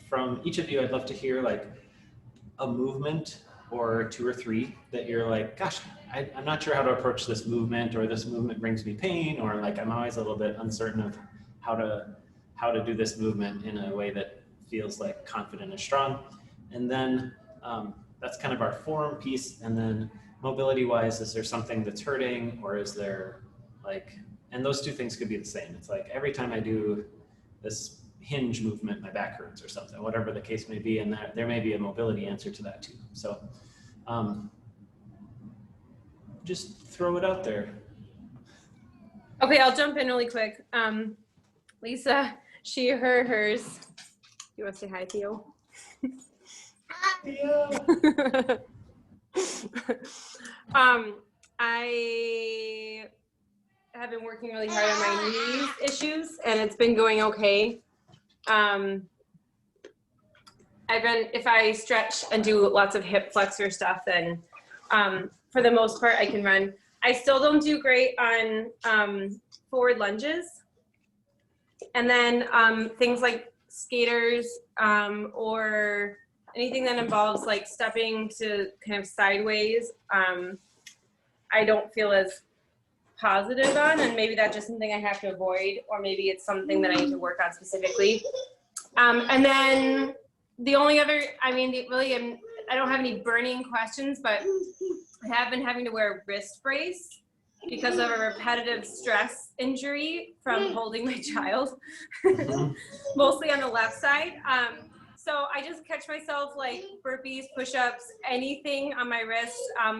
from each of you, I'd love to hear like a movement or two or three that you're like, gosh, I'm not sure how to approach this movement, or this movement brings me pain, or like I'm always a little bit uncertain of how to do this movement in a way that feels like confident and strong. And then that's kind of our form piece. And then mobility wise, is there something that's hurting, or is there like, and those two things could be the same. It's like every time I do this hinge movement, my back hurts or something, whatever the case may be. And that there may be a mobility answer to that too. So just throw it out there. Okay, I'll jump in really quick. Lisa, she, her, hers. You want to say hi, Theo? Yeah. I have been working really hard on my knees issues, and it's been going okay. If I stretch and do lots of hip flexor stuff, then for the most part, I can run. I still don't do great on forward lunges. And then things like skaters or anything that involves like stepping to kind of sideways, I don't feel as positive on, and maybe that's just something I have to avoid, or maybe it's something that I need to work on specifically. And then the only other, I don't have any burning questions, but I have been having to wear a wrist brace because of a repetitive stress injury from holding my child, mostly on the left side. So I just catch myself like burpees, push-ups, anything on my wrist,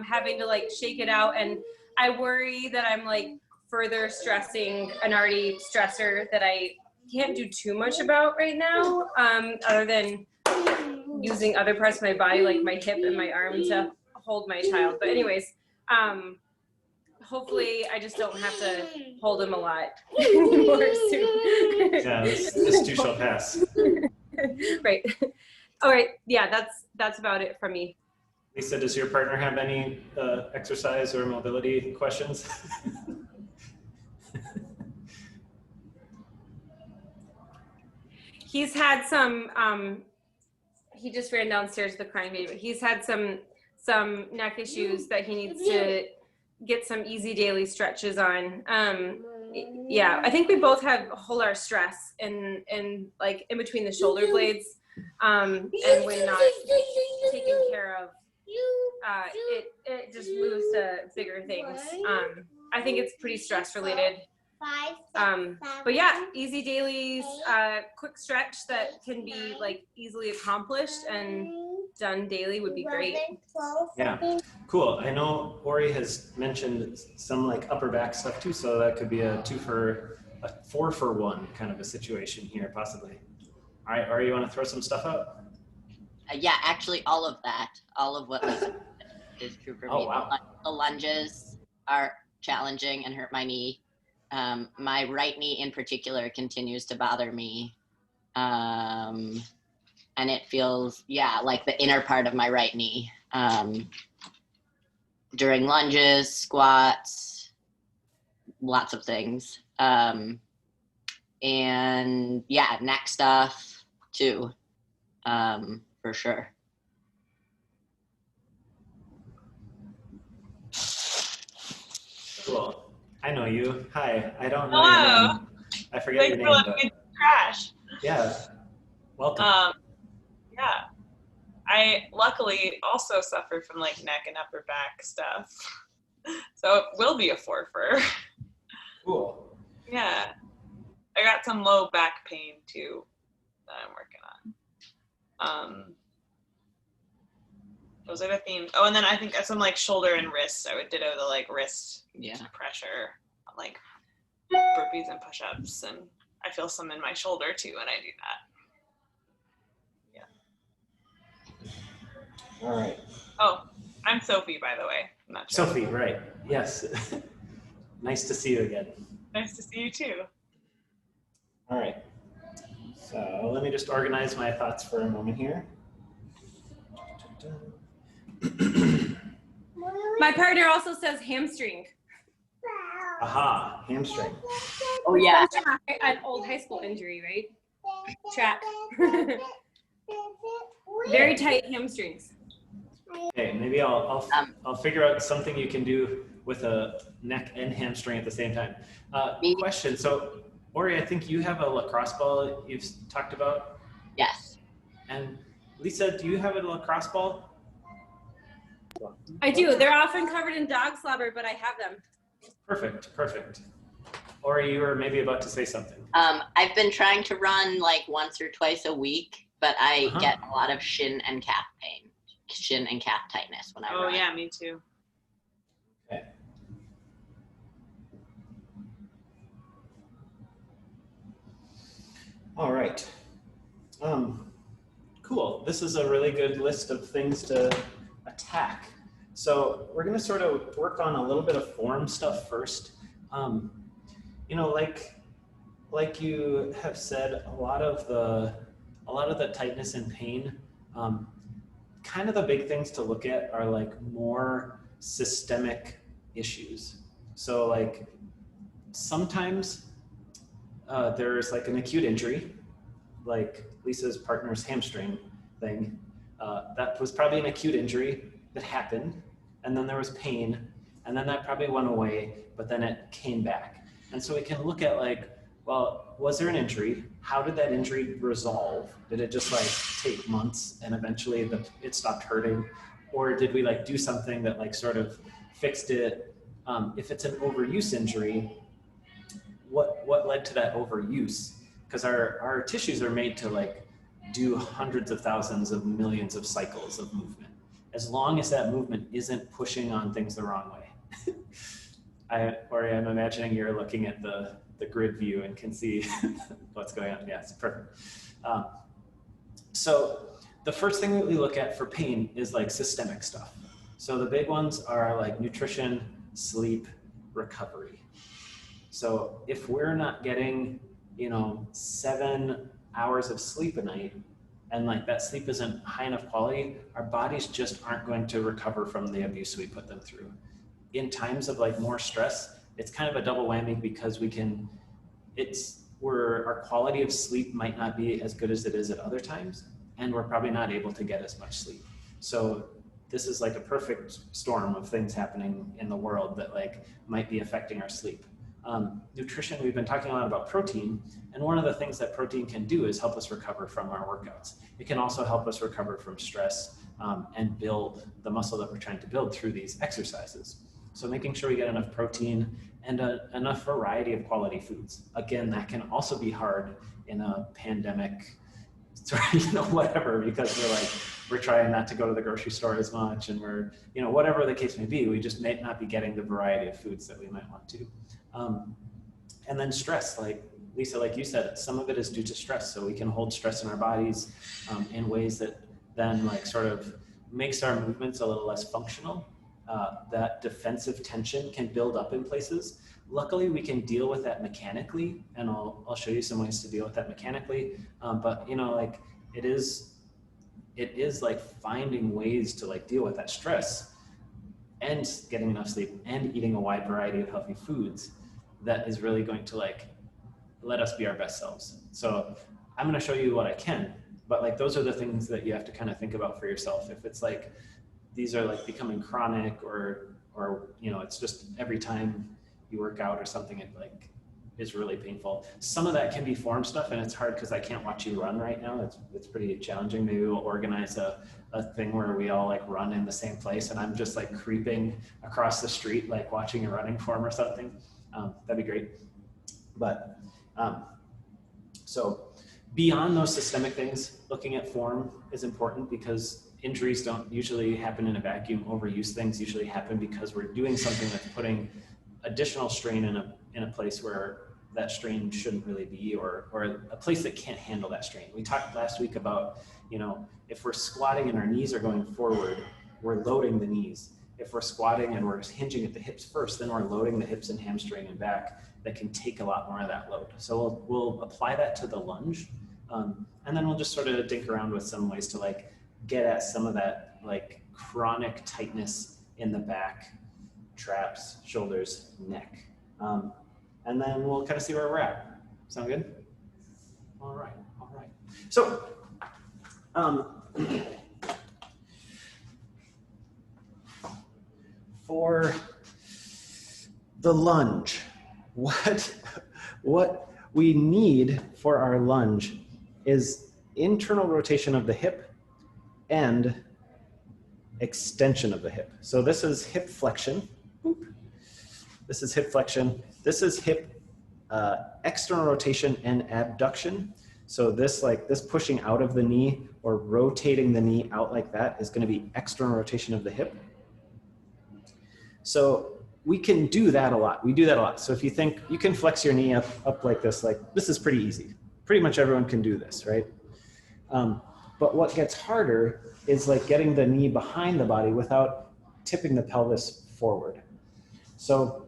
having to like shake it out. And I worry that I'm like further stressing an already stressor that I can't do too much about right now, other than using other parts of my body, like my hip and my arm, to hold my child. But anyways, hopefully I just don't have to hold him a lot anymore soon. Yeah, this too shall pass. Right. All right. Yeah, that's about it from me. Lisa, does your partner have any exercise or mobility questions? He's had some, he just ran downstairs with the crying baby, but he's had some neck issues that he needs to get some easy daily stretches on. Yeah, I think we both hold our stress in like in between the shoulder blades, and when not taken care of, it just moves to bigger things. I think it's pretty stress related. But yeah, easy dailies, quick stretch that can be like easily accomplished and done daily would be great. Yeah, cool. I know Ori has mentioned some like upper back stuff too, so that could be a 4 for 1 kind of a situation here, possibly. All right, Ori, you want to throw some stuff out? Yeah, actually, all of what Lisa said is true for me. Oh, wow. The lunges are challenging and hurt my knee. My right knee in particular continues to bother me. And it feels, like the inner part of my right knee. During lunges, squats, lots of things. And neck stuff too, for sure. Cool. I know you. Hi. I don't know Hello. your name. I forget your name. But crash. Yeah. Welcome. Yeah. I luckily also suffer from like neck and upper back stuff. So it will be a 4 for. Cool. Yeah. I got some low back pain too that I'm working on. Those are the themes. Oh, and then I think some like shoulder and wrist. I would ditto the like wrist pressure on like burpees and push-ups, and I feel some in my shoulder too when I do that. Yeah. All right. Oh, I'm Sophie, by the way. I'm not sure. Sophie, right. Yes. Nice to see you again. Nice to see you too. All right. So let me just organize my thoughts for a moment here. My partner also says hamstring. Aha, hamstring. Oh yeah. An old high school injury, right? Track. Very tight hamstrings. Okay, maybe I'll Um, I'll figure out something you can do with a neck and hamstring at the same time. Maybe. Question. So, Ori, I think you have a lacrosse ball you've talked about, Yes. and Lisa, do you have a lacrosse ball? I do. They're often covered in dog slobber, but I have them. Perfect, perfect. Ori, you were maybe about to say something. I've been trying to run like once or twice a week, but I Uh-huh. get a lot of shin and calf pain, shin and calf tightness when I Oh run. yeah, me too. Okay. All right. Cool. This is a really good list of things to attack. So we're going to sort of work on a little bit of form stuff first. You know, like you have said, a lot of the tightness and pain. Kind of the big things to look at are like more systemic issues. So like sometimes there's like an acute injury, like Lisa's partner's hamstring thing. That was probably an acute injury that happened, and then there was pain, and then that probably went away, but then it came back. And so we can look at like, well, was there an injury? How did that injury resolve? Did it just like take months and eventually it stopped hurting? Or did we like do something that like sort of fixed it? If it's an overuse injury, what led to that overuse? Because our tissues are made to like do hundreds of thousands of millions of cycles of movement, as long as that movement isn't pushing on things the wrong way. I'm imagining you're looking at the grid view and can see what's going on. Yeah, it's perfect. So the first thing that we look at for pain is like systemic stuff. So the big ones are like nutrition, sleep, recovery. So if we're not getting, 7 hours of sleep a night, and like that sleep isn't high enough quality, our bodies just aren't going to recover from the abuse we put them through. In times of like more stress, it's kind of a double whammy because our quality of sleep might not be as good as it is at other times, and we're probably not able to get as much sleep. So this is like a perfect storm of things happening in the world that like might be affecting our sleep. Nutrition, we've been talking a lot about protein, and one of the things that protein can do is help us recover from our workouts. It can also help us recover from stress and build the muscle that we're trying to build through these exercises. So making sure we get enough protein and enough variety of quality foods. Again, that can also be hard in a pandemic, whatever, because we're trying not to go to the grocery store as much, and we're, whatever the case may be, we just may not be getting the variety of foods that we might want to. And then stress, like Lisa, like you said, some of it is due to stress. So we can hold stress in our bodies in ways that then like sort of makes our movements a little less functional. That defensive tension can build up in places. Luckily, we can deal with that mechanically, and I'll show you some ways to deal with that mechanically. But it is like finding ways to like deal with that stress and getting enough sleep and eating a wide variety of healthy foods that is really going to like let us be our best selves. So I'm going to show you what I can, but like those are the things that you have to kind of think about for yourself. If it's like these are like becoming chronic or it's just every time you work out or something, it like is really painful. Some of that can be form stuff, and it's hard because I can't watch you run right now. It's pretty challenging. Maybe we'll organize a thing where we all like run in the same place, and I'm just like creeping across the street, like watching a running form or something. That'd be great. But so beyond those systemic things, looking at form is important because injuries don't usually happen in a vacuum. Overuse things usually happen because we're doing something that's putting additional strain in a place where that strain shouldn't really be, or a place that can't handle that strain. We talked last week about, if we're squatting and our knees are going forward, we're loading the knees. If we're squatting and we're hinging at the hips first, then we're loading the hips and hamstring and back. That can take a lot more of that load. So we'll apply that to the lunge, and then we'll just sort of dink around with some ways to like get at some of that like chronic tightness in the back, traps, shoulders, neck. And then we'll kind of see where we're at. Sound good? All right. So for the lunge, what we need for our lunge is internal rotation of the hip and extension of the hip. So this is hip flexion. Boop. This is hip flexion. This is hip external rotation and abduction. So this pushing out of the knee or rotating the knee out like that is going to be external rotation of the hip. So we can do that a lot. We do that a lot. So if you think you can flex your knee up like this is pretty easy. Pretty much everyone can do this, right? But what gets harder is like getting the knee behind the body without tipping the pelvis forward. So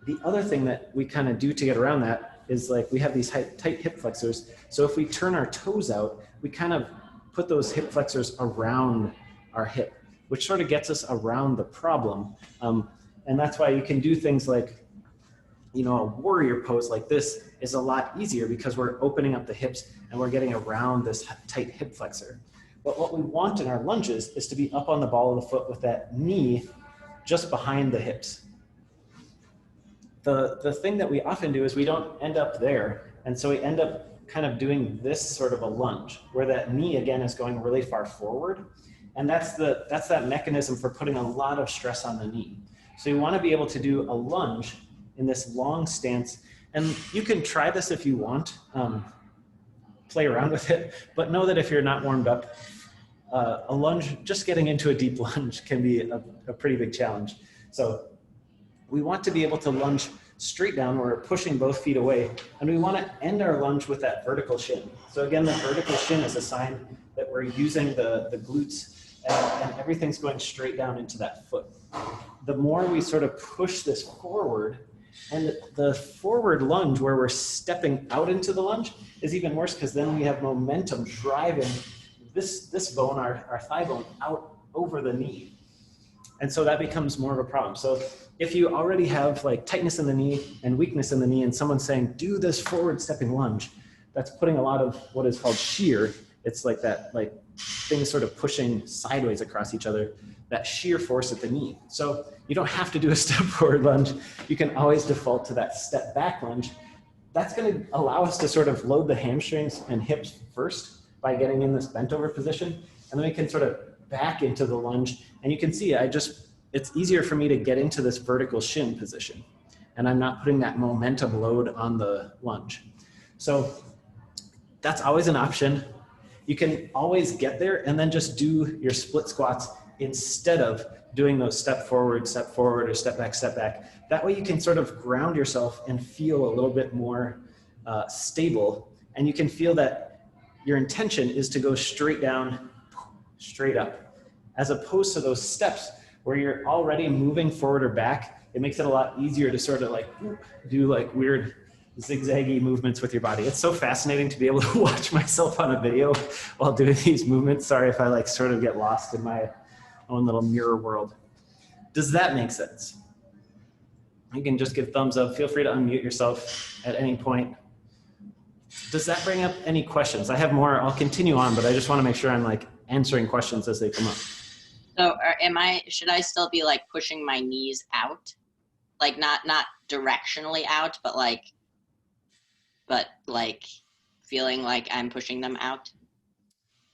the other thing that we kind of do to get around that is like we have these tight hip flexors. So if we turn our toes out, we kind of put those hip flexors around our hip, which sort of gets us around the problem. And that's why you can do things like, you know, a warrior pose like this is a lot easier because we're opening up the hips and we're getting around this tight hip flexor. But what we want in our lunges is to be up on the ball of the foot with that knee just behind the hips. The thing that we often do is we don't end up there. And so we end up kind of doing this sort of a lunge where that knee again is going really far forward. And that's that mechanism for putting a lot of stress on the knee. So you want to be able to do a lunge in this long stance. And you can try this if you want, play around with it, but know that if you're not warmed up, a lunge, just getting into a deep lunge can be a pretty big challenge. So we want to be able to lunge straight down where we're pushing both feet away. And we want to end our lunge with that vertical shin. So again, the vertical shin is a sign that we're using the glutes and everything's going straight down into that foot. The more we sort of push this forward, and the forward lunge where we're stepping out into the lunge is even worse because then we have momentum driving this bone, our thigh bone, out over the knee. And so that becomes more of a problem. So if you already have like tightness in the knee and weakness in the knee and someone's saying, do this forward stepping lunge, that's putting a lot of what is called shear. It's like that, like things sort of pushing sideways across each other, that shear force at the knee. So you don't have to do a step forward lunge. You can always default to that step back lunge. That's going to allow us to sort of load the hamstrings and hips first by getting in this bent over position. And then we can sort of back into the lunge. And you can see it's easier for me to get into this vertical shin position. And I'm not putting that momentum load on the lunge. So that's always an option. You can always get there and then just do your split squats instead of doing those step forward, or step back. That way you can sort of ground yourself and feel a little bit more stable. And you can feel that your intention is to go straight down, straight up, as opposed to those steps where you're already moving forward or back. It makes it a lot easier to sort of like do like weird zigzaggy movements with your body. It's so fascinating to be able to watch myself on a video while doing these movements. Sorry if I like sort of get lost in my own little mirror world. Does that make sense? You can just give thumbs up. Feel free to unmute yourself at any point. Does that bring up any questions? I have more. I'll continue on, but I just want to make sure I'm like answering questions as they come up. So should I still be like pushing my knees out? Like not directionally out, but like feeling like I'm pushing them out?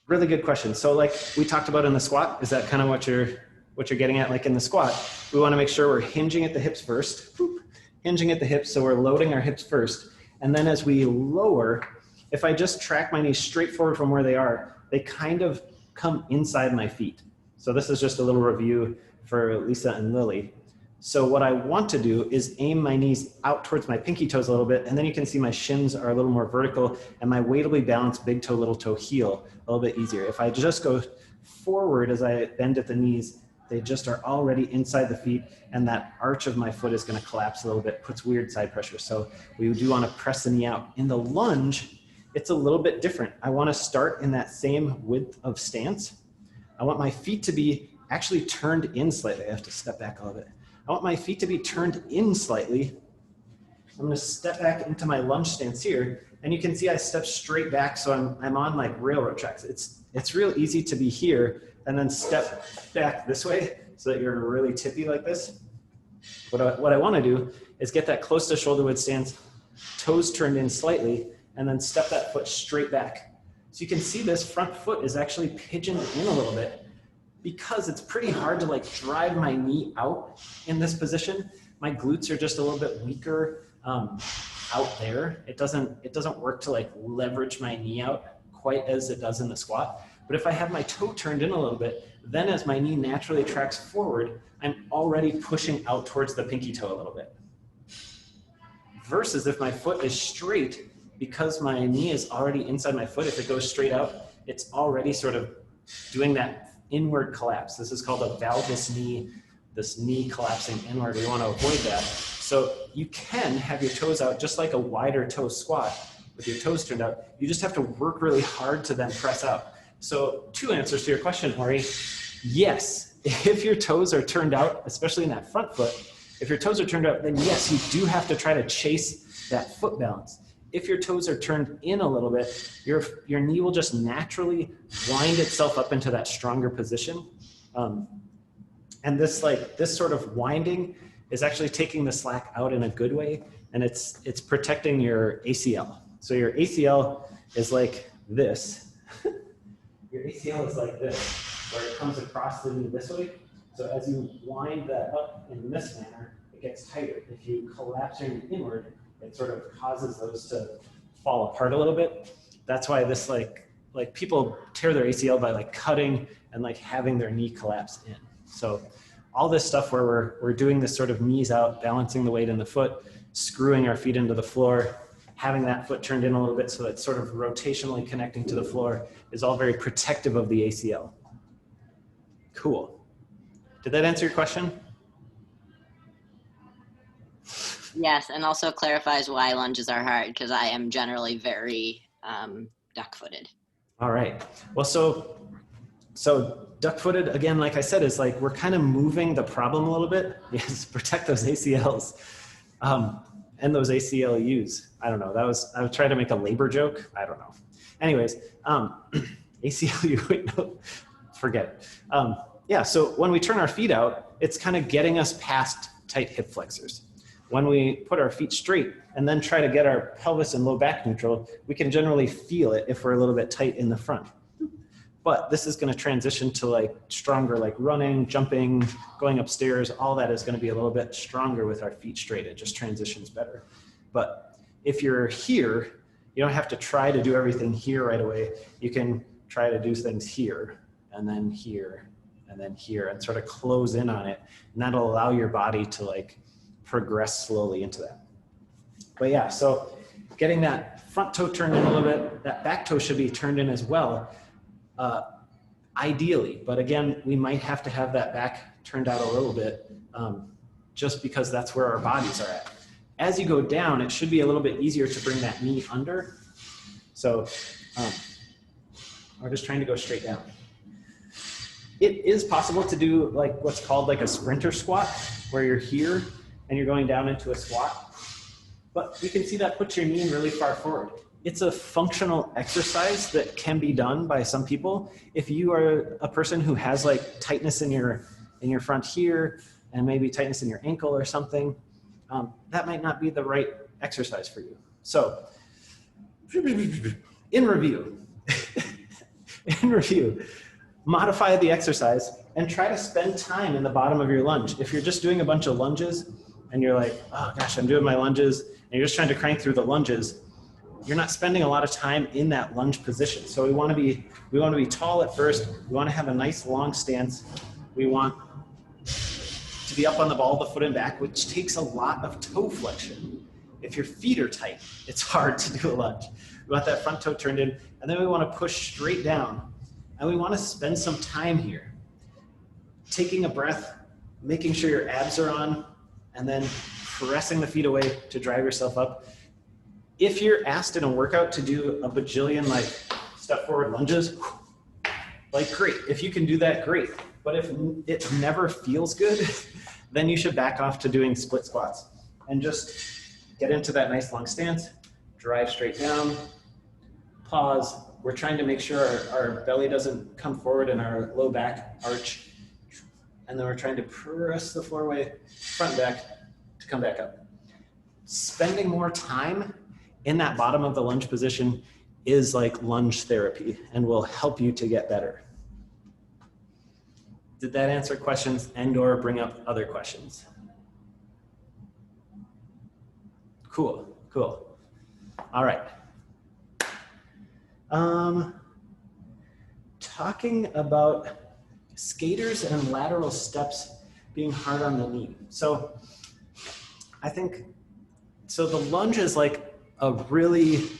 Really good question. So like we talked about in the squat, is that kind of what you're getting at? Like in the squat, we want to make sure we're hinging at the hips first, hinging at the hips. So we're loading our hips first. And then as we lower, if I just track my knees straight forward from where they are, they kind of come inside my feet. So this is just a little review for Lisa and Lily. So what I want to do is aim my knees out towards my pinky toes a little bit, and then you can see my shins are a little more vertical and my weightably balanced big toe, little toe heel a little bit easier. If I just go forward as I bend at the knees, they just are already inside the feet, and that arch of my foot is going to collapse a little bit, puts weird side pressure. So we do want to press the knee out. In the lunge, it's a little bit different. I want to start in that same width of stance. I want my feet to be actually turned in slightly. I have to step back a little bit. I want my feet to be turned in slightly. I'm going to step back into my lunge stance here, and you can see I step straight back, so I'm on like railroad tracks. It's real easy to be here and then step back this way so that you're really tippy like this. What I want to do is get that close to shoulder width stance, toes turned in slightly, and then step that foot straight back. So you can see this front foot is actually pigeoned in a little bit because it's pretty hard to like drive my knee out in this position. My glutes are just a little bit weaker out there. It doesn't work to like leverage my knee out quite as it does in the squat. But if I have my toe turned in a little bit, then as my knee naturally tracks forward, I'm already pushing out towards the pinky toe a little bit. Versus if my foot is straight, because my knee is already inside my foot, if it goes straight out, it's already sort of doing that inward collapse. This is called a valgus knee, this knee collapsing inward. We want to avoid that. So you can have your toes out just like a wider toe squat with your toes turned out. You just have to work really hard to then press out. So 2 answers to your question, Ori. Yes, if your toes are turned out, especially in that front foot, if your toes are turned out, then yes, you do have to try to chase that foot balance. If your toes are turned in a little bit, your knee will just naturally wind itself up into that stronger position. And this sort of winding is actually taking the slack out in a good way, and it's protecting your ACL. So your ACL is like this. Your ACL is like this, where it comes across the knee this way. So as you wind that up in this manner, it gets tighter. If you collapse your knee inward, it sort of causes those to fall apart a little bit. That's why this like people tear their ACL by like cutting and like having their knee collapse in. So all this stuff where we're doing this sort of knees out, balancing the weight in the foot, screwing our feet into the floor, having that foot turned in a little bit so it's sort of rotationally connecting to the floor is all very protective of the ACL. Cool. Did that answer your question? Yes, and also clarifies why lunges are hard, because I am generally very duck-footed. All right. Well, so duck-footed, again, like I said, is like we're kind of moving the problem a little bit. Yes, protect those ACLs and those ACLUs. I don't know. I was trying to make a labor joke. I don't know. Anyways, ACLU, wait, no, forget it. Yeah, so when we turn our feet out, it's kind of getting us past tight hip flexors. When we put our feet straight and then try to get our pelvis and low back neutral, we can generally feel it if we're a little bit tight in the front. But this is going to transition to like stronger, like running, jumping, going upstairs. All that is going to be a little bit stronger with our feet straight. It just transitions better. But if you're here, you don't have to try to do everything here right away. You can try to do things here and then here and then here and sort of close in on it. And that'll allow your body to like progress slowly into that. But yeah, so getting that front toe turned in a little bit, that back toe should be turned in as well, ideally. But again, we might have to have that back turned out a little bit just because that's where our bodies are at. As you go down, it should be a little bit easier to bring that knee under. So we're just trying to go straight down. It is possible to do like what's called like a sprinter squat, where you're here and you're going down into a squat. But you can see that puts your knee really far forward. It's a functional exercise that can be done by some people. If you are a person who has like tightness in your front here and maybe tightness in your ankle or something, that might not be the right exercise for you. So in review, modify the exercise and try to spend time in the bottom of your lunge. If you're just doing a bunch of lunges and you're like, oh gosh, I'm doing my lunges, and you're just trying to crank through the lunges, you're not spending a lot of time in that lunge position. So we want to be tall at first. We want to have a nice long stance. We want to be up on the ball of the foot and back, which takes a lot of toe flexion. If your feet are tight, it's hard to do a lunge. We want that front toe turned in, and then we want to push straight down. And we want to spend some time here, taking a breath, making sure your abs are on, and then pressing the feet away to drive yourself up. If you're asked in a workout to do a bajillion like step forward lunges, like great. If you can do that, great. But if it never feels good, then you should back off to doing split squats and just get into that nice long stance, drive straight down, pause. We're trying to make sure our belly doesn't come forward and our low back arch. And then we're trying to press the floor away, front and back, to come back up. Spending more time in that bottom of the lunge position is like lunge therapy and will help you to get better. Did that answer questions and/or bring up other questions? Cool, cool. All right. Talking about skaters and lateral steps being hard on the knee. So I think, so the lunge is like a really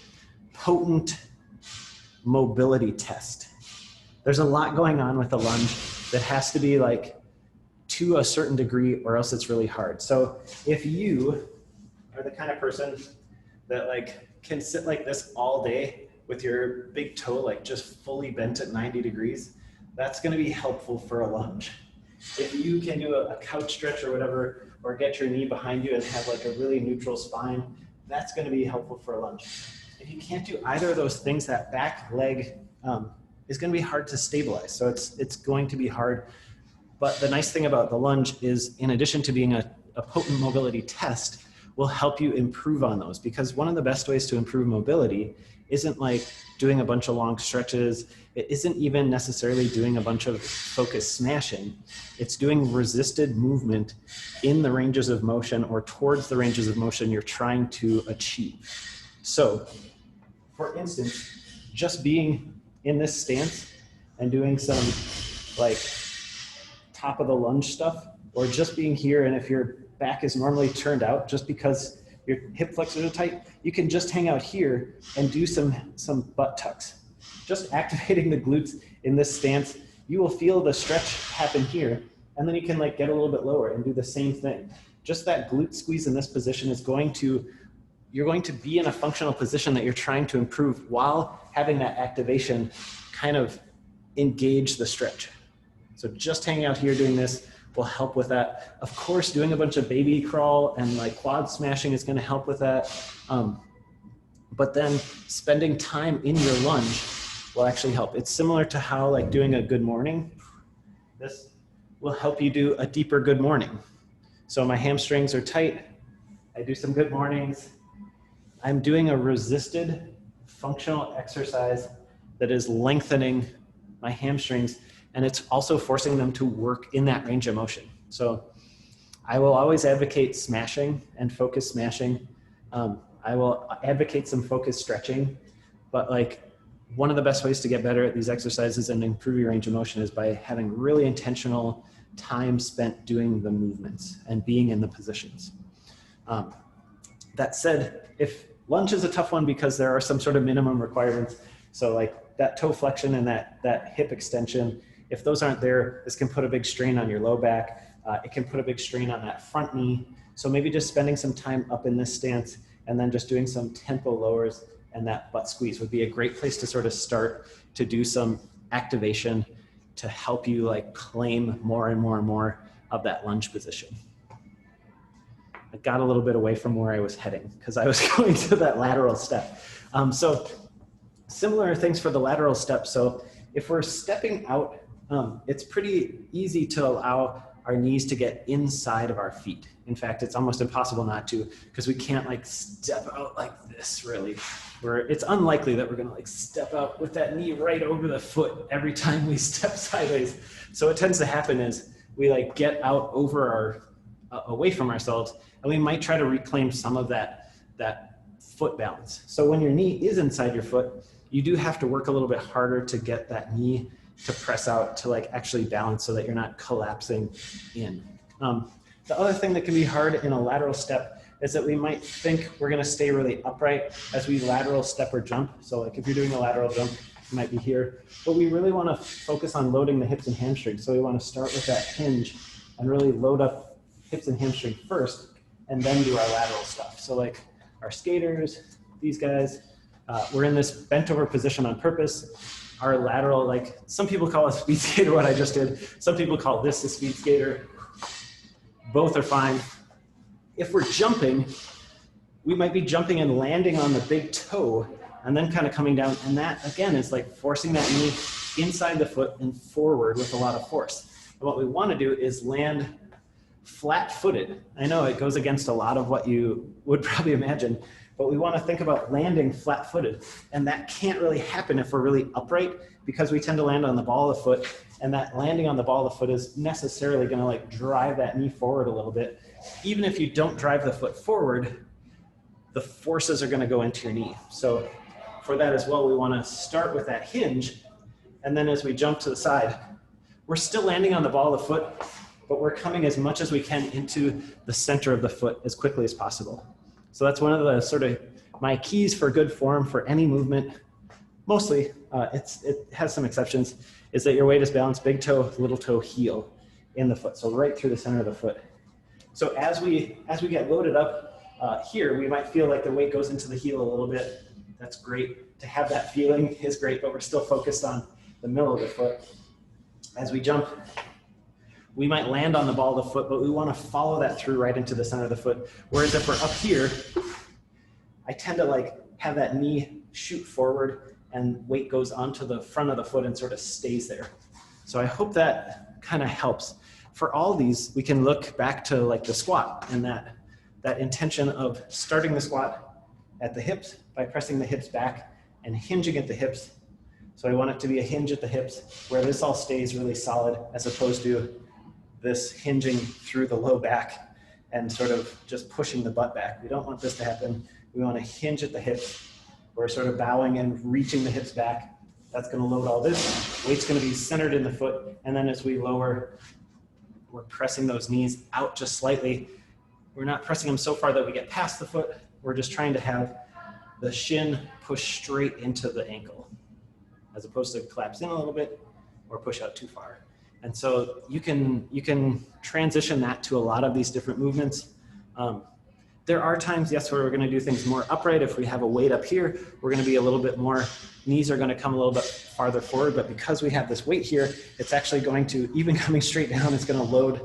potent mobility test. There's a lot going on with the lunge that has to be like to a certain degree or else it's really hard. So if you are the kind of person that like can sit like this all day with your big toe like just fully bent at 90 degrees, that's going to be helpful for a lunge. If you can do a couch stretch or whatever, or get your knee behind you and have like a really neutral spine, that's going to be helpful for a lunge. If you can't do either of those things, that back leg is going to be hard to stabilize. So it's going to be hard. But the nice thing about the lunge is, in addition to being a potent mobility test, will help you improve on those, because one of the best ways to improve mobility isn't like doing a bunch of long stretches. It isn't even necessarily doing a bunch of focused smashing. It's doing resisted movement in the ranges of motion or towards the ranges of motion you're trying to achieve. So, for instance, just being in this stance and doing some like top of the lunge stuff, or just being here, and if your back is normally turned out just because your hip flexors are tight, you can just hang out here and do some butt tucks. Just activating the glutes in this stance, you will feel the stretch happen here, and then you can like get a little bit lower and do the same thing. Just that glute squeeze in this position is you're going to be in a functional position that you're trying to improve while having that activation kind of engage the stretch. So just hanging out here doing this will help with that. Of course, doing a bunch of baby crawl and like quad smashing is going to help with that. But then spending time in your lunge will actually help. It's similar to how like doing a good morning. This will help you do a deeper good morning. So my hamstrings are tight. I do some good mornings. I'm doing a resisted functional exercise that is lengthening my hamstrings, and it's also forcing them to work in that range of motion. So I will always advocate smashing and focus smashing. I will advocate some focused stretching, but like one of the best ways to get better at these exercises and improve your range of motion is by having really intentional time spent doing the movements and being in the positions. That said, if lunge is a tough one because there are some sort of minimum requirements, so like that toe flexion and that hip extension, if those aren't there, this can put a big strain on your low back. It can put a big strain on that front knee. So maybe just spending some time up in this stance and then just doing some tempo lowers and that butt squeeze would be a great place to sort of start to do some activation to help you like claim more and more and more of that lunge position. I got a little bit away from where I was heading because I was going to that lateral step. So similar things for the lateral step. So if we're stepping out, it's pretty easy to allow our knees to get inside of our feet. In fact, it's almost impossible not to, because we can't like step out like this really. It's unlikely that we're gonna like step out with that knee right over the foot every time we step sideways. So what tends to happen is we like get out over away from ourselves, and we might try to reclaim some of that foot balance. So when your knee is inside your foot, you do have to work a little bit harder to get that knee to press out to like actually balance so that you're not collapsing in. The other thing that can be hard in a lateral step is that we might think we're gonna stay really upright as we lateral step or jump. So like if you're doing a lateral jump, you might be here, but we really wanna focus on loading the hips and hamstrings. So we wanna start with that hinge and really load up hips and hamstring first, and then do our lateral stuff. So like our skaters, these guys, we're in this bent over position on purpose. Our lateral, like some people call a speed skater what I just did. Some people call this a speed skater. Both are fine. If we're jumping, we might be jumping and landing on the big toe and then kind of coming down. And that again is like forcing that knee inside the foot and forward with a lot of force. And what we want to do is land flat-footed. I know it goes against a lot of what you would probably imagine, but we want to think about landing flat-footed. And that can't really happen if we're really upright, because we tend to land on the ball of the foot, and that landing on the ball of the foot is necessarily going to like drive that knee forward a little bit. Even if you don't drive the foot forward, the forces are going to go into your knee. So for that as well, we want to start with that hinge, and then as we jump to the side, we're still landing on the ball of the foot, but we're coming as much as we can into the center of the foot as quickly as possible. So that's one of the sort of my keys for good form for any movement. Mostly, it has some exceptions, is that your weight is balanced big toe, little toe, heel in the foot. So right through the center of the foot. So as we get loaded up here, we might feel like the weight goes into the heel a little bit. That's great. To have that feeling is great, but we're still focused on the middle of the foot. As we jump, we might land on the ball of the foot, but we want to follow that through right into the center of the foot. Whereas if we're up here, I tend to like have that knee shoot forward and weight goes onto the front of the foot and sort of stays there. So I hope that kind of helps. For all these, we can look back to like the squat and that intention of starting the squat at the hips by pressing the hips back and hinging at the hips. So I want it to be a hinge at the hips where this all stays really solid, as opposed to this hinging through the low back and sort of just pushing the butt back. We don't want this to happen. We want to hinge at the hips. We're sort of bowing and reaching the hips back. That's going to load all this. Weight's going to be centered in the foot. And then as we lower, we're pressing those knees out just slightly. We're not pressing them so far that we get past the foot. We're just trying to have the shin push straight into the ankle, as opposed to collapse in a little bit or push out too far. And so you can transition that to a lot of these different movements. There are times, yes, where we're going to do things more upright. If we have a weight up here, we're going to be a little bit more, knees are going to come a little bit farther forward, but because we have this weight here, it's actually going to, even coming straight down, it's going to load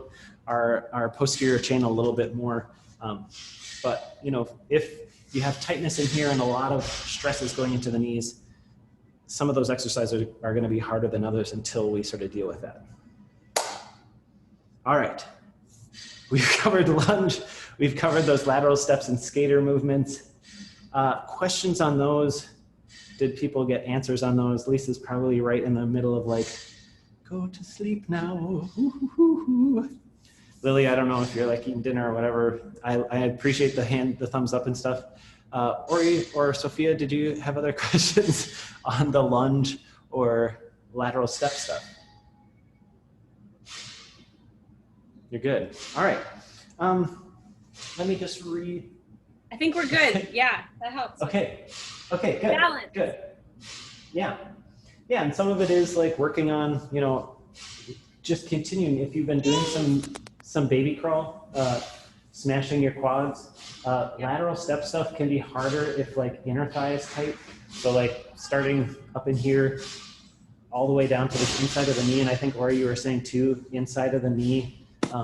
our posterior chain a little bit more. But you know, if you have tightness in here and a lot of stresses going into the knees, some of those exercises are going to be harder than others until we sort of deal with that. All right, we've covered lunge, we've covered those lateral steps and skater movements. Questions on those? Did people get answers on those? Lisa's probably right in the middle of like, go to sleep now. Lily, I don't know if you're like eating dinner or whatever. I appreciate the thumbs up and stuff. Or Sophia, did you have other questions on the lunge or lateral step stuff? You're good. All right. Let me just read. I think we're good. Yeah, that helps. Okay. Okay, good. Balance. Good. Yeah. Yeah, and some of it is like working on, you know, just continuing. If you've been doing some baby crawl, smashing your quads, lateral step stuff can be harder if like inner thigh is tight. So like starting up in here, all the way down to the inside of the knee, and I think Ori, you were saying too, inside of the knee.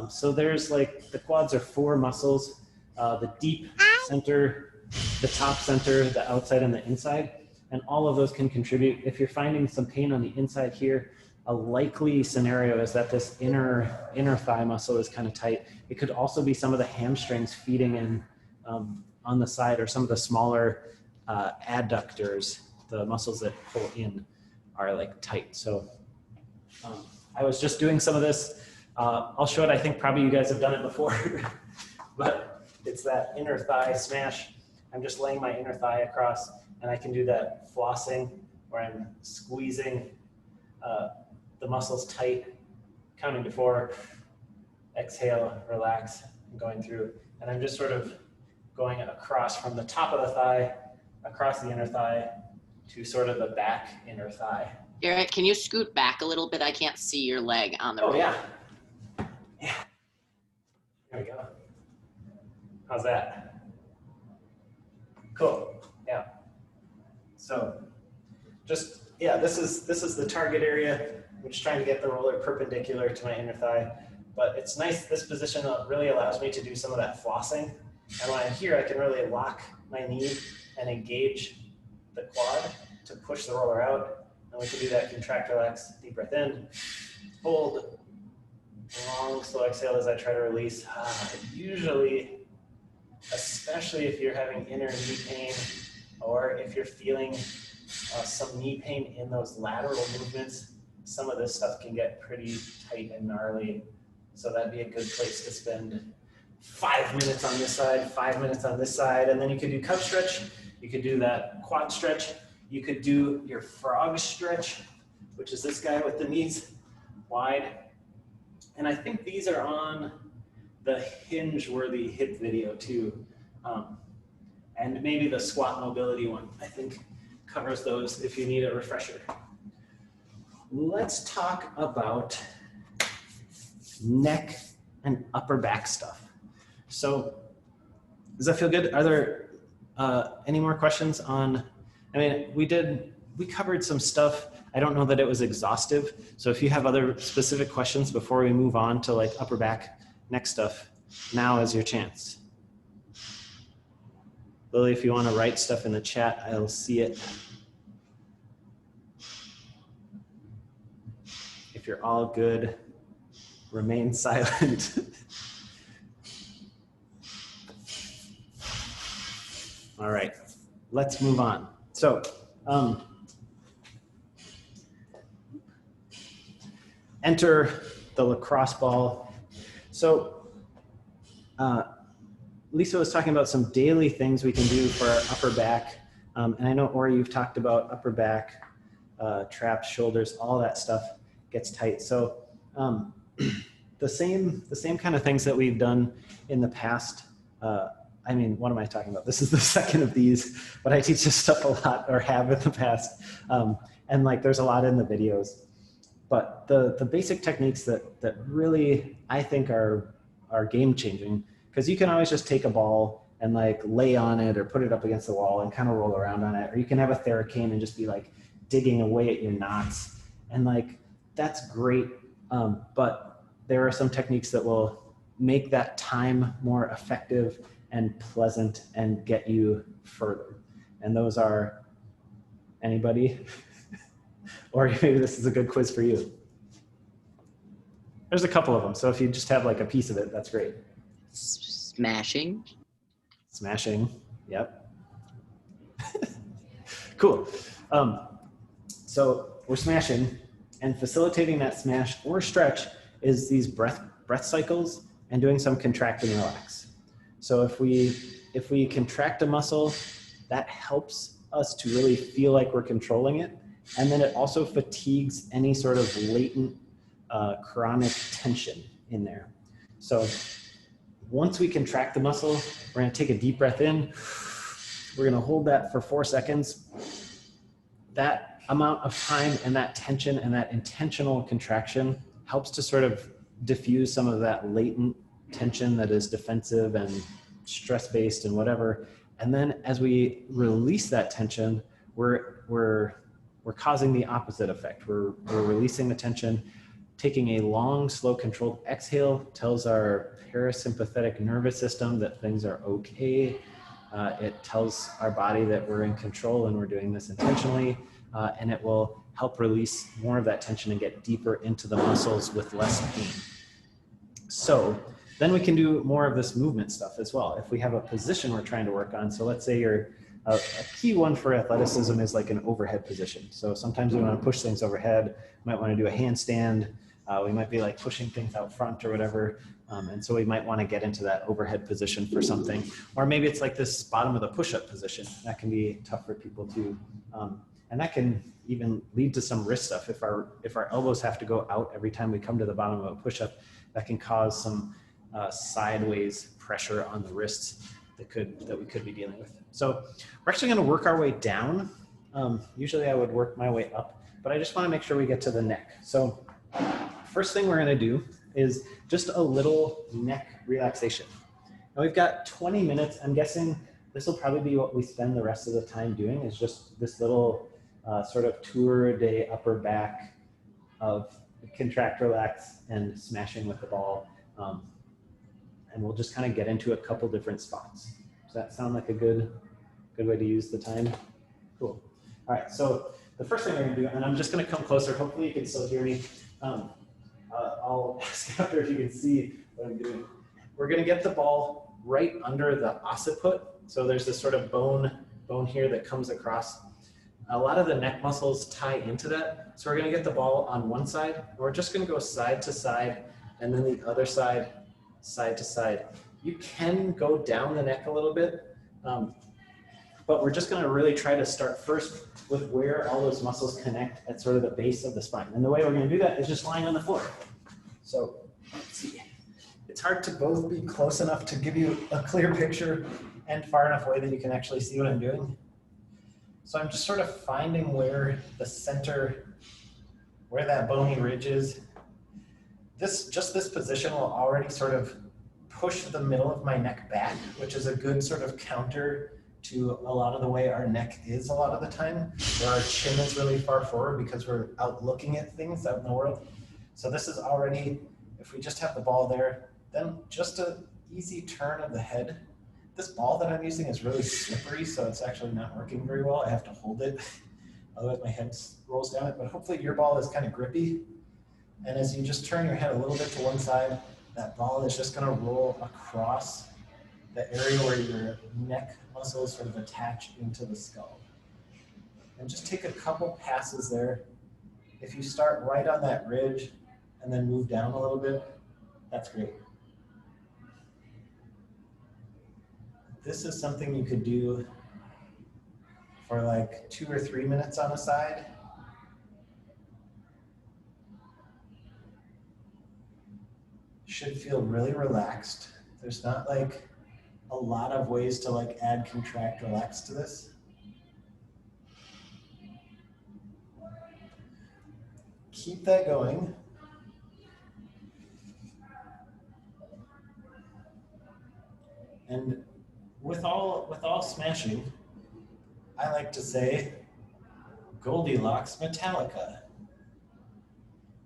So there's like, the quads are 4 muscles, the deep center, the top center, the outside, and the inside. And all of those can contribute. If you're finding some pain on the inside here, a likely scenario is that this inner thigh muscle is kind of tight. It could also be some of the hamstrings feeding in on the side, or some of the smaller adductors, the muscles that pull in, are like tight. So I was just doing some of this. I'll show it. I think probably you guys have done it before, but it's that inner thigh smash. I'm just laying my inner thigh across, and I can do that flossing where I'm squeezing the muscles tight, counting to 4, exhale, relax, and going through. And I'm just sort of going across from the top of the thigh, across the inner thigh, to sort of the back inner thigh. Garrett, can you scoot back a little bit? I can't see your leg on the roller. Oh, yeah. Yeah. There we go. How's that? Cool. Yeah. So just, yeah, this is the target area. I'm just trying to get the roller perpendicular to my inner thigh. But it's nice, this position really allows me to do some of that flossing. And when I'm here, I can really lock my knee and engage the quad to push the roller out. And we can do that, contract, relax, deep breath in, hold, Long, slow exhale as I try to release. Usually, especially if you're having inner knee pain or if you're feeling some knee pain in those lateral movements, some of this stuff can get pretty tight and gnarly. So that'd be a good place to spend 5 minutes on this side, 5 minutes on this side, and then you could do cup stretch. You could do that quad stretch. You could do your frog stretch, which is this guy with the knees wide. And I think these are on the Hinge-worthy hip video too. And maybe the squat mobility one, I think, covers those if you need a refresher. Let's talk about neck and upper back stuff. So does that feel good? Are there any more questions on, I mean, we covered some stuff. I don't know that it was exhaustive. So if you have other specific questions before we move on to like upper back, neck stuff, now is your chance. Lily, if you want to write stuff in the chat, I'll see it. If you're all good, remain silent. All right, let's move on. So, enter the lacrosse ball. So, Lisa was talking about some daily things we can do for our upper back. And I know, Ori, you've talked about upper back, traps, shoulders, all that stuff gets tight. So the same kind of things that we've done in the past. I mean, what am I talking about? This is the second of these, but I teach this stuff a lot, or have in the past. And like, there's a lot in the videos. But the basic techniques that really, I think are game changing, because you can always just take a ball and like lay on it or put it up against the wall and kind of roll around on it. Or you can have a Theracane and just be like digging away at your knots. And like, that's great. But there are some techniques that will make that time more effective and pleasant and get you further. And those are, anybody? Or maybe this is a good quiz for you. There's a couple of them. So if you just have like a piece of it, that's great. Smashing. Smashing, yep. Cool. So we're smashing, and facilitating that smash or stretch is these breath cycles and doing some contract and relax. So if we contract a muscle, that helps us to really feel like we're controlling it. And then it also fatigues any sort of latent chronic tension in there. So once we contract the muscle, we're gonna take a deep breath in. We're gonna hold that for 4 seconds. That amount of time and that tension and that intentional contraction helps to sort of diffuse some of that latent tension that is defensive and stress-based and whatever. And then as we release that tension, we're causing the opposite effect. We're releasing the tension. Taking a long, slow, controlled exhale tells our parasympathetic nervous system that things are okay. It tells our body that we're in control and we're doing this intentionally. And it will help release more of that tension and get deeper into the muscles with less pain. So then we can do more of this movement stuff as well. If we have a position we're trying to work on, so let's say a key one for athleticism is like an overhead position. So sometimes we want to push things overhead. We might want to do a handstand. We might be like pushing things out front or whatever. And so we might want to get into that overhead position for something. Or maybe it's like this bottom of the push-up position. That can be tough for people too. And that can even lead to some wrist stuff. If our elbows have to go out every time we come to the bottom of a push-up, that can cause some sideways pressure on the wrists that we could be dealing with. So we're actually going to work our way down. Usually I would work my way up, but I just want to make sure we get to the neck. So first thing we're going to do is just a little neck relaxation. Now we've got 20 minutes. I'm guessing this will probably be what we spend the rest of the time doing, is just this little sort of tour de upper back of contract, relax, and smashing with the ball. And we'll just kind of get into a couple different spots. Does that sound like a good way to use the time? Cool. All right, so the first thing we're gonna do, and I'm just gonna come closer, hopefully you can still hear me. I'll ask after if you can see what I'm doing. We're gonna get the ball right under the occiput. So there's this sort of bone here that comes across. A lot of the neck muscles tie into that. So we're gonna get the ball on one side, and we're just gonna go side to side, and then the other side, side to side. You can go down the neck a little bit, but we're just gonna really try to start first with where all those muscles connect at sort of the base of the spine. And the way we're gonna do that is just lying on the floor. So let's see. It's hard to both be close enough to give you a clear picture and far enough away that you can actually see what I'm doing. So I'm just sort of finding where the center, where that bony ridge is. Just this position will already sort of push the middle of my neck back, which is a good sort of counter to a lot of the way our neck is a lot of the time, where our chin is really far forward because we're out looking at things out in the world. So this is already, if we just have the ball there, then just an easy turn of the head. This ball that I'm using is really slippery, so it's actually not working very well. I have to hold it, otherwise my head rolls down it. But hopefully your ball is kind of grippy. And as you just turn your head a little bit to one side, that ball is just gonna roll across the area where your neck muscles sort of attach into the skull. And just take a couple passes there. If you start right on that ridge and then move down a little bit, that's great. This is something you could do for like 2 or 3 minutes on a side. Should feel really relaxed. There's not like a lot of ways to like add, contract, relax to this. Keep that going. And with all smashing, I like to say Goldilocks Metallica.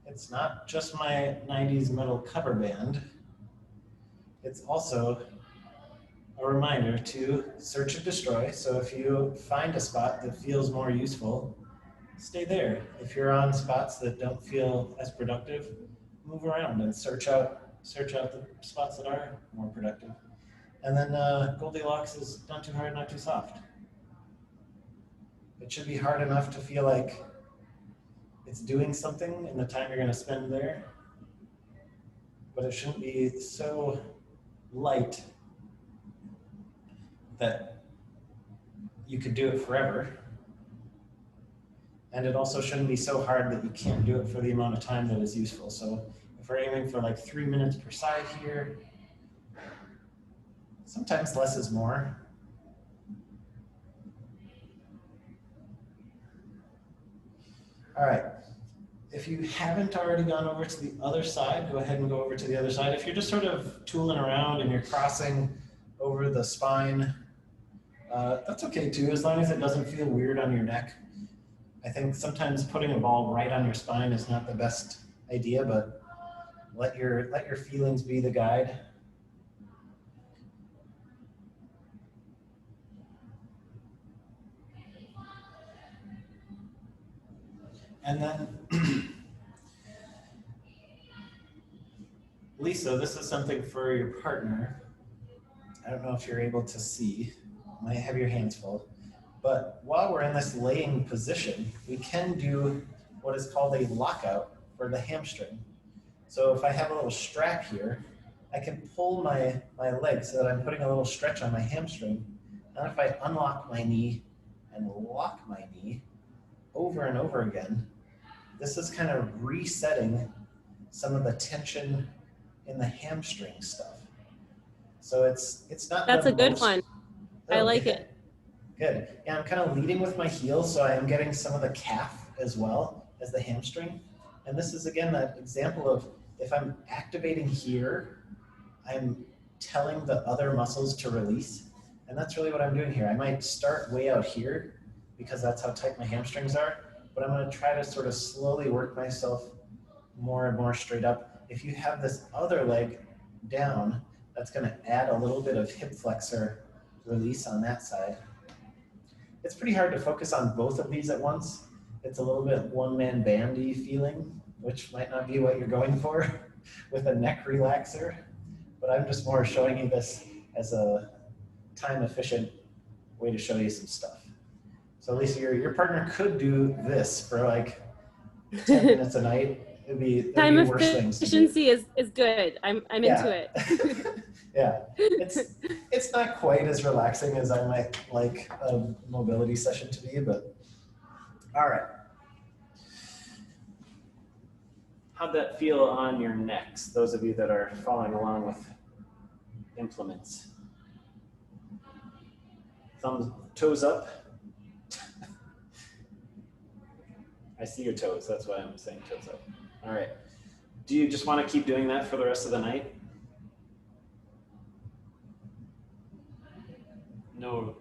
It's not just my 90s metal cover band. It's also a reminder to search and destroy. So if you find a spot that feels more useful, stay there. If you're on spots that don't feel as productive, move around and search out the spots that are more productive. And then Goldilocks is not too hard, not too soft. It should be hard enough to feel like it's doing something in the time you're going to spend there, but it shouldn't be so light that you could do it forever. And it also shouldn't be so hard that you can't do it for the amount of time that is useful. So if we're aiming for like 3 minutes per side here, sometimes less is more. All right, if you haven't already gone over to the other side, go ahead and go over to the other side. If you're just sort of tooling around and you're crossing over the spine, that's okay too, as long as it doesn't feel weird on your neck. I think sometimes putting a ball right on your spine is not the best idea, but let your feelings be the guide. And then, Lisa, this is something for your partner. I don't know if you're able to see. You might have your hands full. But while we're in this laying position, we can do what is called a lockout for the hamstring. So if I have a little strap here, I can pull my leg so that I'm putting a little stretch on my hamstring. And if I unlock my knee and lock my knee over and over again, this is kind of resetting some of the tension in the hamstring stuff. So it's not. That's a good one. I like it. Good. Yeah, I'm kind of leading with my heels, so I am getting some of the calf as well as the hamstring. And this is, again, that example of if I'm activating here, I'm telling the other muscles to release. And that's really what I'm doing here. I might start way out here because that's how tight my hamstrings are, but I'm going to try to sort of slowly work myself more and more straight up. If you have this other leg down, that's going to add a little bit of hip flexor release on that side. It's pretty hard to focus on both of these at once. It's a little bit one-man bandy feeling, which might not be what you're going for with a neck relaxer, but I'm just more showing you this as a time efficient way to show you some stuff. So Lisa, your partner could do this for like 10 minutes a night. It'd be Time worse things to do. efficiency is good. I'm into it. Yeah, it's not quite as relaxing as I might like a mobility session to be, but all right. How'd that feel on your necks, those of you that are following along with implements? Toes up. I see your toes, that's why I'm saying toes up. All right. Do you just want to keep doing that for the rest of the night? No.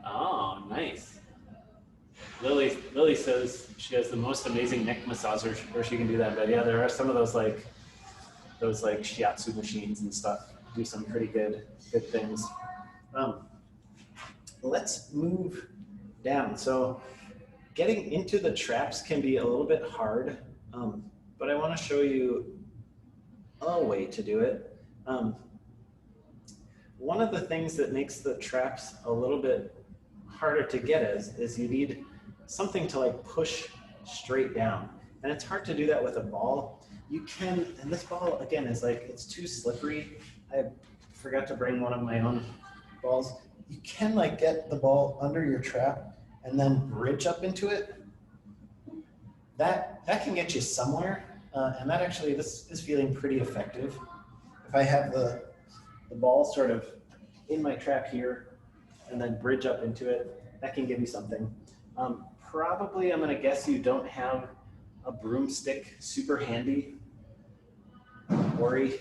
Oh, nice. Lily says she has the most amazing neck massager where she can do that. But yeah, there are some of those like shiatsu machines and stuff do some pretty good things. Let's move down. So getting into the traps can be a little bit hard, but I want to show you a way to do it. One of the things that makes the traps a little bit harder to get is you need something to like push straight down. And it's hard to do that with a ball. You can, and this ball again is like, it's too slippery. I forgot to bring one of my own balls. You can like get the ball under your trap and then bridge up into it. That can get you somewhere. And that actually, this is feeling pretty effective. If I have the ball sort of in my trap here and then bridge up into it, that can give you something. Probably, I'm gonna guess you don't have a broomstick super handy. Worry.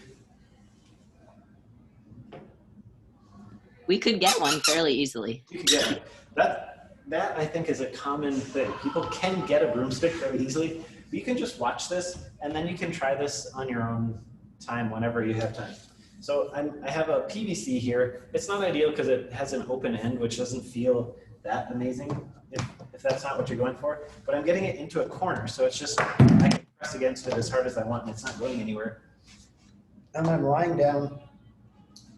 We could get one fairly easily. You can get it. That I think is a common thing. People can get a broomstick fairly easily, but you can just watch this and then you can try this on your own time whenever you have time. So I have a PVC here. It's not ideal because it has an open end, which doesn't feel that amazing if that's not what you're going for. But I'm getting it into a corner, so it's just, I can press against it as hard as I want and it's not going anywhere. And I'm lying down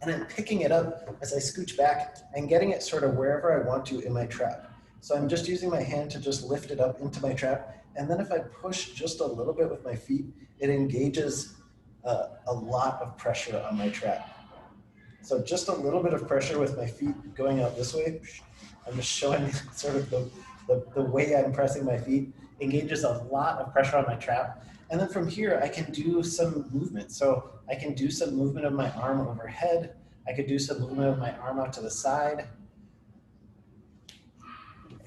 and I'm picking it up as I scooch back and getting it sort of wherever I want to in my trap. So I'm just using my hand to just lift it up into my trap. And then if I push just a little bit with my feet, it engages a lot of pressure on my trap. So just a little bit of pressure with my feet going out this way. I'm just showing sort of the way I'm pressing my feet engages a lot of pressure on my trap. And then from here, I can do some movement. So I can do some movement of my arm overhead. I could do some movement of my arm out to the side.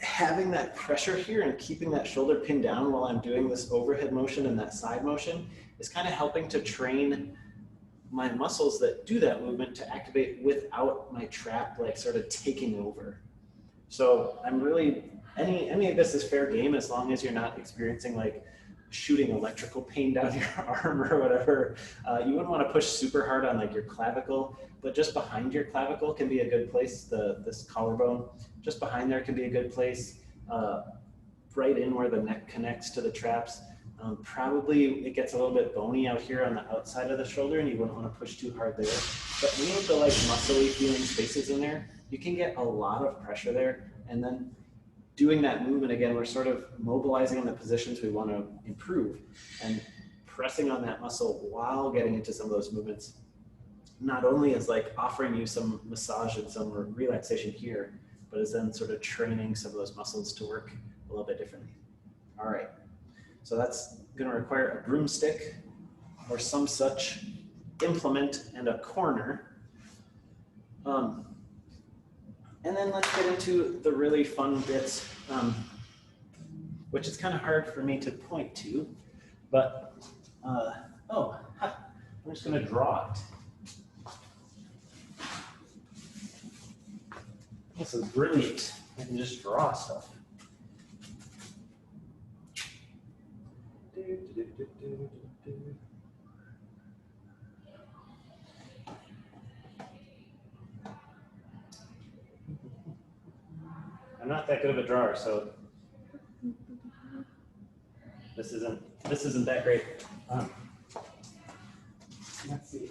Having that pressure here and keeping that shoulder pinned down while I'm doing this overhead motion and that side motion is kind of helping to train my muscles that do that movement to activate without my trap like sort of taking over. So I'm really, any of this is fair game as long as you're not experiencing like shooting electrical pain down your arm or whatever. You wouldn't want to push super hard on like your clavicle, but just behind your clavicle can be a good place. This collarbone, just behind there can be a good place. Right in where the neck connects to the traps. Probably it gets a little bit bony out here on the outside of the shoulder and you wouldn't want to push too hard there. But any of the like muscly feeling spaces in there, you can get a lot of pressure there. And then doing that movement again, we're sort of mobilizing in the positions we want to improve and pressing on that muscle while getting into some of those movements. Not only is like offering you some massage and some relaxation here, but is then sort of training some of those muscles to work a little bit differently. All right. So that's going to require a broomstick or some such implement and a corner. And then let's get into the really fun bits, which is kind of hard for me to point to, but I'm just going to draw it. This is brilliant. I can just draw stuff. I'm not that good of a drawer, so this isn't that great. Let's see.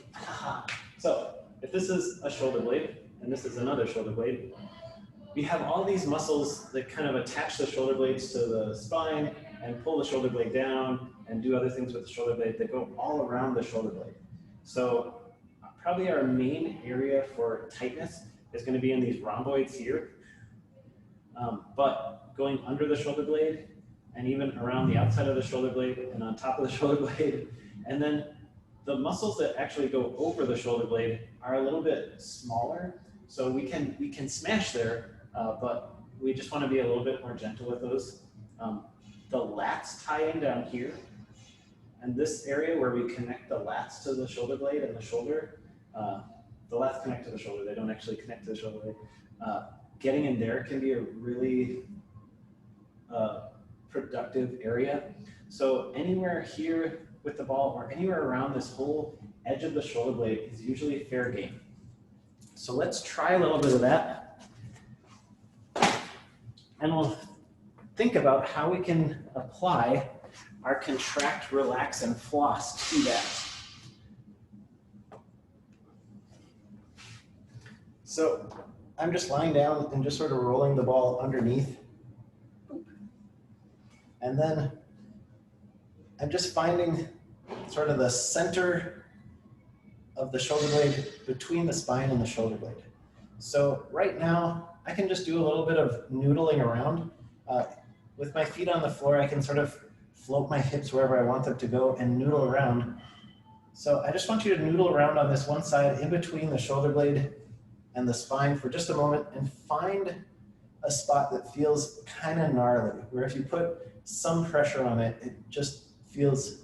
So if this is a shoulder blade and this is another shoulder blade, we have all these muscles that kind of attach the shoulder blades to the spine and pull the shoulder blade down and do other things with the shoulder blade that go all around the shoulder blade. So probably our main area for tightness is going to be in these rhomboids here. But going under the shoulder blade and even around the outside of the shoulder blade and on top of the shoulder blade, and then the muscles that actually go over the shoulder blade are a little bit smaller, so we can smash there, but we just want to be a little bit more gentle with those. The lats tie in down here, and this area where we connect the lats to the shoulder blade and the shoulder, the lats connect to the shoulder, they don't actually connect to the shoulder blade. Getting in there can be a really productive area. So anywhere here with the ball or anywhere around this whole edge of the shoulder blade is usually fair game. So let's try a little bit of that. And we'll think about how we can apply our contract, relax, and floss to that. So I'm just lying down and just sort of rolling the ball underneath. And then I'm just finding sort of the center of the shoulder blade between the spine and the shoulder blade. So right now, I can just do a little bit of noodling around. With my feet on the floor, I can sort of float my hips wherever I want them to go and noodle around. So I just want you to noodle around on this one side in between the shoulder blade and the spine for just a moment and find a spot that feels kind of gnarly, where if you put some pressure on it, it just feels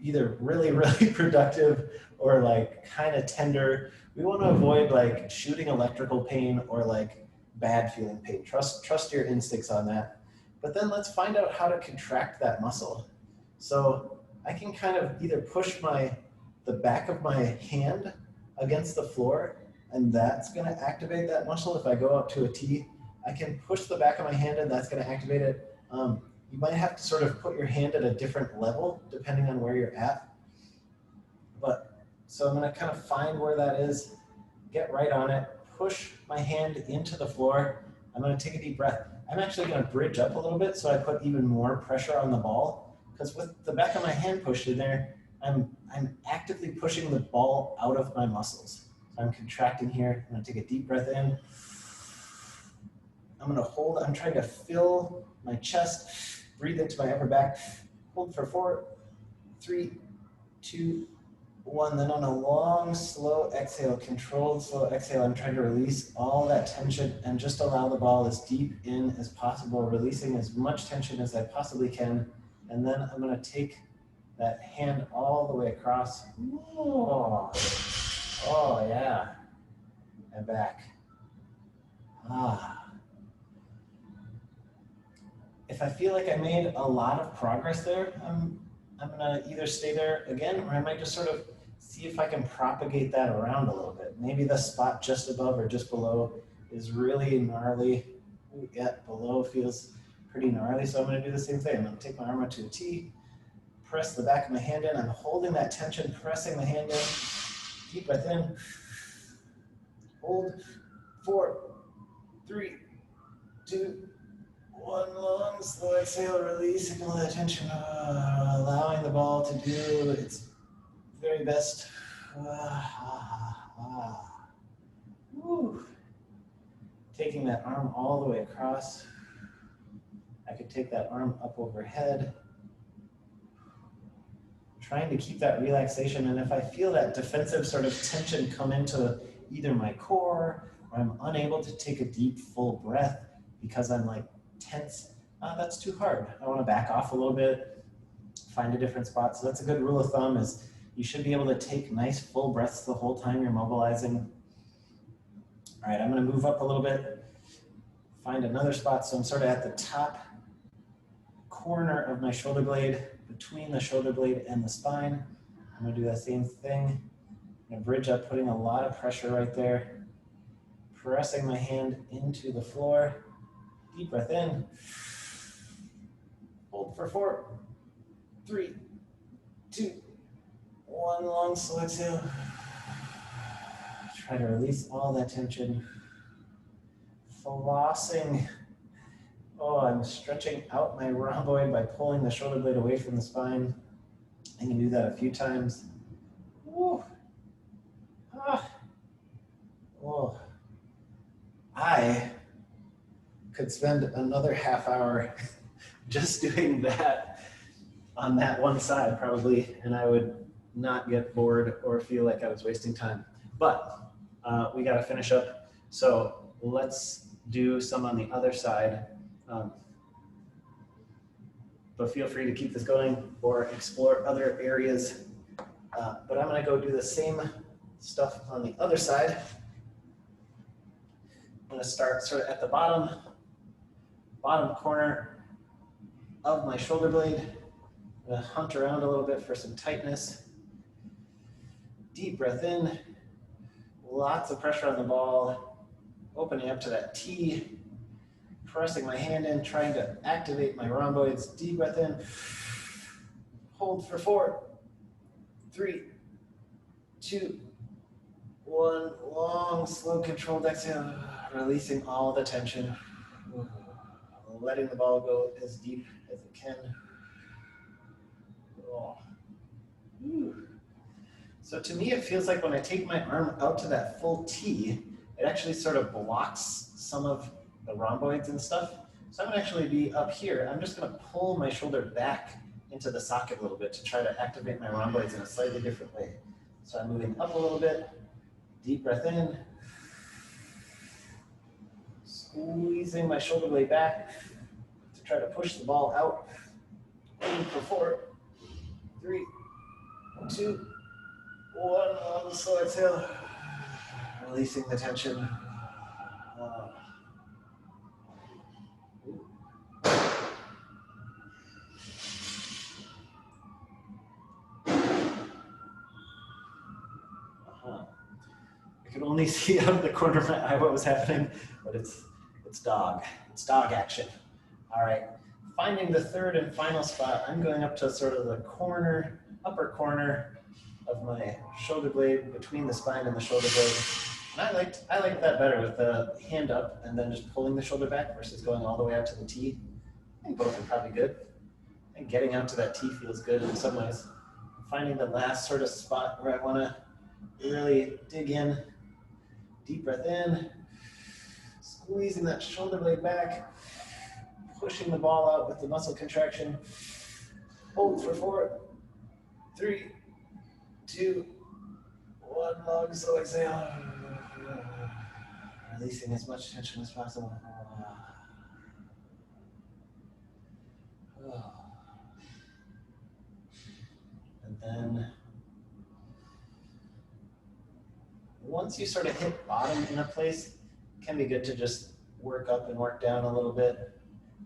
either really, really productive or like kind of tender. We want to avoid like shooting electrical pain or like bad feeling pain. Trust your instincts on that. But then let's find out how to contract that muscle. So I can kind of either push the back of my hand against the floor, and that's going to activate that muscle. If I go out to a T, I can push the back of my hand and that's going to activate it. You might have to sort of put your hand at a different level depending on where you're at. But so I'm going to kind of find where that is, get right on it, push my hand into the floor. I'm going to take a deep breath. I'm actually going to bridge up a little bit so I put even more pressure on the ball, because with the back of my hand pushed in there, I'm actively pushing the ball out of my muscles. So I'm contracting here. I'm going to take a deep breath in. I'm going to hold. I'm trying to fill my chest, breathe into my upper back, hold for 4, 3, 2, 1. Then on a long, slow exhale, controlled slow exhale, I'm trying to release all that tension and just allow the ball as deep in as possible, releasing as much tension as I possibly can. And then I'm going to take that hand all the way across. Oh yeah. And back. If I feel like I made a lot of progress there, I'm gonna either stay there again, or I might just sort of see if I can propagate that around a little bit. Maybe the spot just above or just below is really gnarly. Ooh, yeah, below feels pretty gnarly, so I'm gonna do the same thing. I'm gonna take my arm out to a T, press the back of my hand in. I'm holding that tension, pressing the hand in. Deep breath in. Hold. 4, 3, 2, 1. Long, slow exhale, releasing all that tension, allowing the ball to do its very best. Taking that arm all the way across. I could take that arm up overhead. Trying to keep that relaxation, and if I feel that defensive sort of tension come into either my core, or I'm unable to take a deep, full breath because I'm like tense, that's too hard. I want to back off a little bit, find a different spot. So that's a good rule of thumb, is you should be able to take nice full breaths the whole time you're mobilizing. All right, I'm going to move up a little bit, find another spot. So I'm sort of at the top corner of my shoulder blade, between the shoulder blade and the spine. I'm going to do that same thing. I'm going to bridge up, putting a lot of pressure right there, pressing my hand into the floor. Deep breath in. Hold for 4, 3, 2, 1. Long, slow exhale. Try to release all that tension. Flossing. Oh, I'm stretching out my rhomboid by pulling the shoulder blade away from the spine. I can do that a few times. Woo. Ah. Oh. I could spend another half hour just doing that on that one side probably, and I would not get bored or feel like I was wasting time. But we got to finish up. So let's do some on the other side. But feel free to keep this going or explore other areas. But I'm going to go do the same stuff on the other side. I'm going to start sort of at the bottom corner of my shoulder blade. I'm going to hunt around a little bit for some tightness. Deep breath in. Lots of pressure on the ball. Opening up to that T. Pressing my hand in, trying to activate my rhomboids. Deep breath in. Hold for 4, 3, 2, 1. Long, slow, controlled exhale. Releasing all the tension. Letting the ball go as deep as it can. Oh. So to me, it feels like when I take my arm out to that full T, it actually sort of blocks some of the rhomboids and stuff. So I'm gonna actually be up here. I'm just gonna pull my shoulder back into the socket a little bit to try to activate my rhomboids in a slightly different way. So I'm moving up a little bit, deep breath in, squeezing my shoulder blade back to try to push the ball out. Aim for 4, 3, 2, 1. Long, slow exhale. Releasing the tension. I could only see out of the corner of my eye what was happening, but it's dog. It's dog action. All right. Finding the third and final spot, I'm going up to sort of the corner, upper corner of my shoulder blade, between the spine and the shoulder blade. And I liked that better with the hand up and then just pulling the shoulder back versus going all the way out to the T. I think both are probably good. I think getting out to that T feels good in some ways. Finding the last sort of spot where I want to really dig in. Deep breath in, squeezing that shoulder blade back, pushing the ball out with the muscle contraction. Hold for 4, 3, 2, 1. Long, slow exhale. Releasing as much tension as possible. And then once you sort of hit bottom in a place, it can be good to just work up and work down a little bit.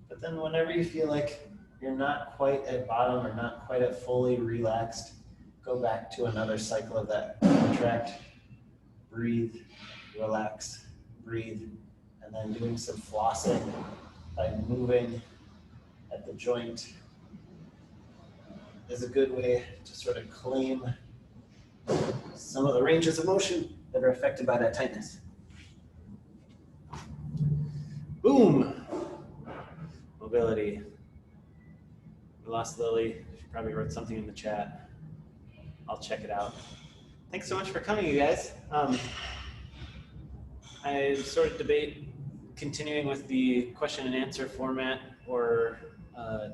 But then whenever you feel like you're not quite at bottom or not quite at fully relaxed, go back to another cycle of that. Contract, breathe, relax, breathe, and then doing some flossing by moving at the joint is a good way to sort of claim some of the ranges of motion that are affected by that tightness. Boom! Mobility. We lost Lily. She probably wrote something in the chat. I'll check it out. Thanks so much for coming, you guys. I sort of debate continuing with the question and answer format or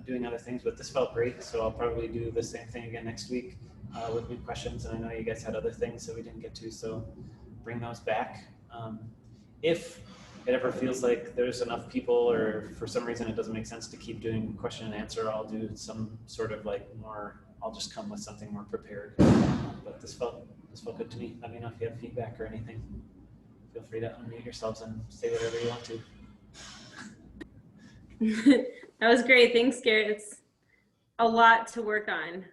doing other things, but this felt great, so I'll probably do the same thing again next week with new questions, and I know you guys had other things that we didn't get to, so bring those back. If it ever feels like there's enough people or for some reason it doesn't make sense to keep doing question and answer, I'll do some sort of like more, I'll just come with something more prepared. But this felt good to me. Let me know if you have feedback or anything. Feel free to unmute yourselves and say whatever you want to. That was great. Thanks, Garrett. It's a lot to work on.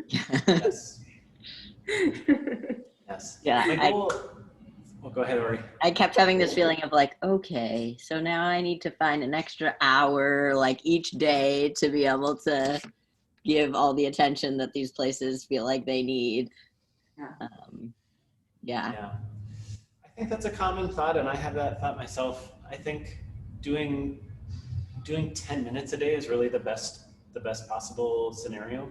Yes. Yes. Yeah. My goal, go ahead, Ori. I kept having this feeling of like, okay, so now I need to find an extra hour like each day to be able to, give all the attention that these places feel like they need. Yeah. Yeah. Yeah. I think that's a common thought, and I have that thought myself. I think doing 10 minutes a day is really the best possible scenario.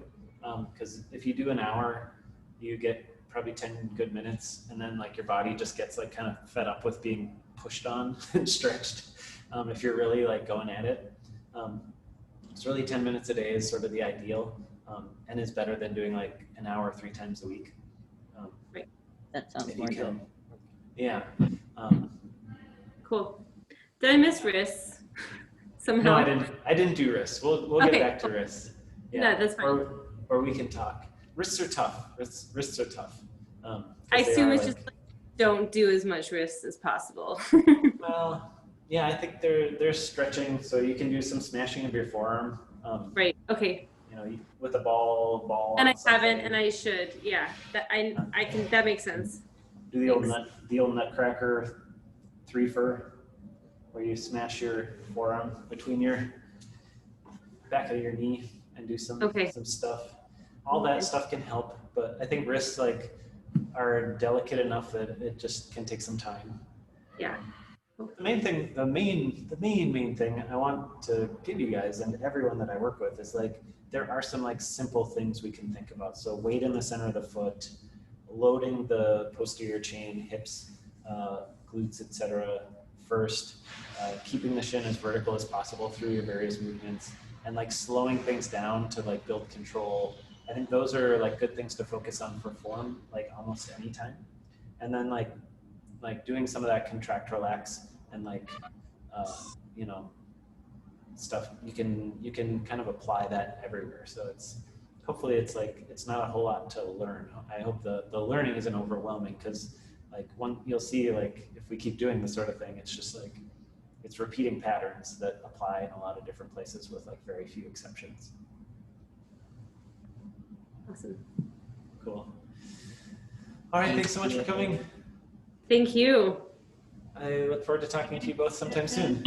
Because if you do an hour, you get probably 10 good minutes, and then like your body just gets like kind of fed up with being pushed on and stretched. If you're really like going at it, it's really 10 minutes a day is sort of the ideal, and is better than doing like an hour 3 times a week. That sounds If more you good. can. Yeah. Cool. Did I miss wrists somehow? No, I didn't do wrists. We'll get Okay. back to wrists. No, that's fine. Or we can talk. Wrists are tough. Wrists are tough. I 'Cause they assume are, it's just don't do as much wrists as possible. well, yeah, I think they're stretching, so you can do some smashing of your forearm. Right. Okay. You know, with a ball. And I on something. haven't, and I should. Yeah. That I can. That makes sense. Do the old nutcracker 3-fer, where you smash your forearm between your back of your knee and do some stuff. All that stuff can help, but I think wrists like are delicate enough that it just can take some time. Yeah. The main thing I want to give you guys and everyone that I work with is like there are some like simple things we can think about. So weight in the center of the foot, loading the posterior chain, hips, glutes, etc. first, keeping the shin as vertical as possible through your various movements, and like slowing things down to like build control. I think those are like good things to focus on for form, like almost any time. And then like doing some of that contract, relax, and like you know, stuff you can kind of apply that everywhere. So hopefully it's like it's not a whole lot to learn. I hope the learning isn't overwhelming, because like you'll see like if we keep doing this sort of thing, it's just like it's repeating patterns that apply in a lot of different places with like very few exceptions. Awesome. Cool. All right, thanks so much for coming. Thank you. I look forward to talking to you both sometime soon.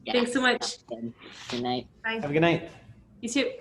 Yeah. Thanks so much. Good night. Bye. Have a good night. You too.